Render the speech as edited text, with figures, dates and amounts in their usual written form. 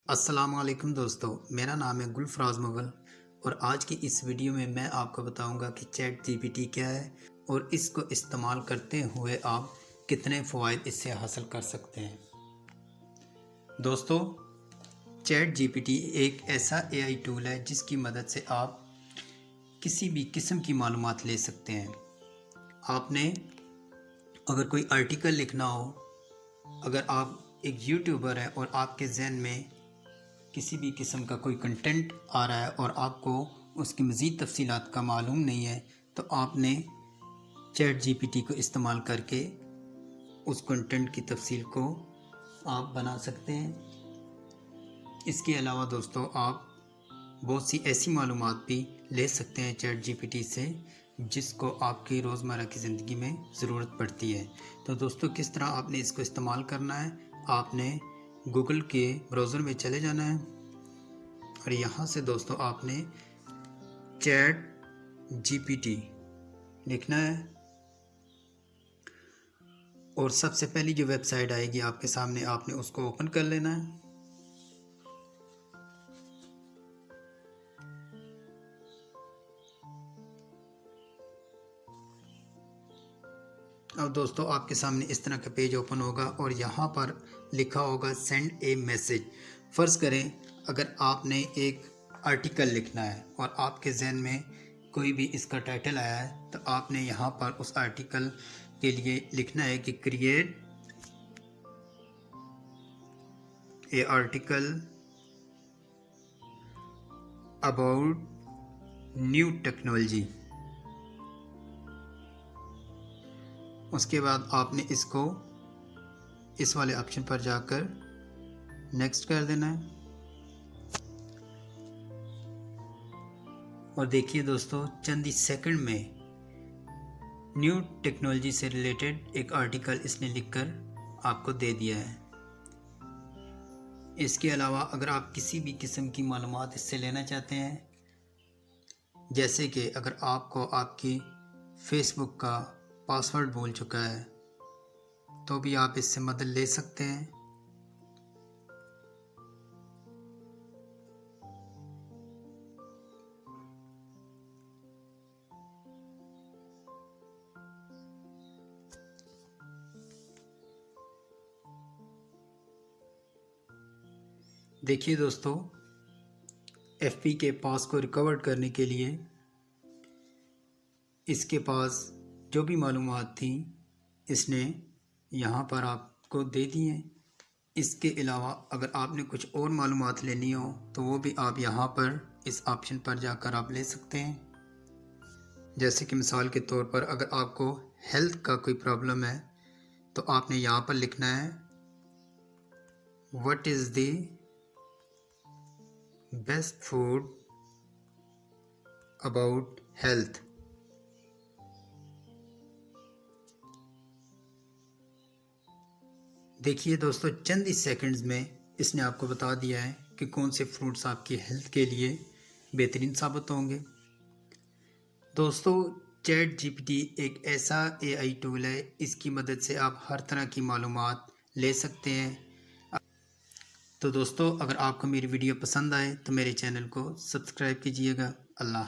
अस्सलाम वालेकुम दोस्तों, मेरा नाम है गुलफराज मुगल और आज की इस वीडियो में मैं आपको बताऊंगा कि चैट जीपीटी क्या है और इसको इस्तेमाल करते हुए आप कितने फ़वाइद इससे हासिल कर सकते हैं। दोस्तों, चैट जीपीटी एक ऐसा एआई टूल है जिसकी मदद से आप किसी भी किस्म की मालूमात ले सकते हैं। आपने अगर कोई आर्टिकल लिखना हो, अगर आप एक यूट्यूबर हैं और आपके जहन में किसी भी किस्म का कोई कंटेंट आ रहा है और आपको उसकी मज़ीद तफसीलात का मालूम नहीं है, तो आपने चैट जीपीटी को इस्तेमाल करके उस कंटेंट की तफसील को आप बना सकते हैं। इसके अलावा दोस्तों, आप बहुत सी ऐसी मालूमात भी ले सकते हैं चैट जीपीटी से जिसको आपकी रोज़मर्रा की ज़िंदगी में ज़रूरत पड़ती है। तो दोस्तों, किस तरह आपने इसको इस्तेमाल करना है, आपने गूगल के ब्राउज़र में चले जाना है और यहाँ से दोस्तों आपने चैट जीपीटी लिखना है और सबसे पहली जो वेबसाइट आएगी आपके सामने, आपने उसको ओपन कर लेना है। अब दोस्तों आपके सामने इस तरह का पेज ओपन होगा और यहाँ पर लिखा होगा सेंड ए मैसेज। फ़र्ज़ करें अगर आपने एक आर्टिकल लिखना है और आपके जहन में कोई भी इसका टाइटल आया है, तो आपने यहाँ पर उस आर्टिकल के लिए लिखना है कि create a article about new technology. उसके बाद आपने इसको इस वाले ऑप्शन पर जाकर नेक्स्ट कर देना है। और देखिए दोस्तों, चंद ही सेकंड में न्यू टेक्नोलॉजी से रिलेटेड एक आर्टिकल इसने लिखकर आपको दे दिया है। इसके अलावा अगर आप किसी भी किस्म की मालूमात इससे लेना चाहते हैं, जैसे कि अगर आपको आपकी फेसबुक का पासवर्ड भूल चुका है, तो भी आप इससे मदद ले सकते हैं। देखिए दोस्तों, एफपी के पास को रिकवर करने के लिए इसके पास जो भी मालूमात थी इसने यहाँ पर आपको दे दी हैं। इसके अलावा अगर आपने कुछ और मालूमात लेनी हो तो वो भी आप यहाँ पर इस ऑप्शन पर जाकर आप ले सकते हैं। जैसे कि मिसाल के तौर पर अगर आपको हेल्थ का कोई प्रॉब्लम है तो आपने यहाँ पर लिखना है what is the best food about health. देखिए दोस्तों, चंद ही सेकंड्स में इसने आपको बता दिया है कि कौन से फ्रूट्स आपकी हेल्थ के लिए बेहतरीन साबित होंगे। दोस्तों, चैट जीपीटी एक ऐसा एआई टूल है, इसकी मदद से आप हर तरह की मालूमात ले सकते हैं। तो दोस्तों, अगर आपको मेरी वीडियो पसंद आए तो मेरे चैनल को सब्सक्राइब कीजिएगा। अल्लाह।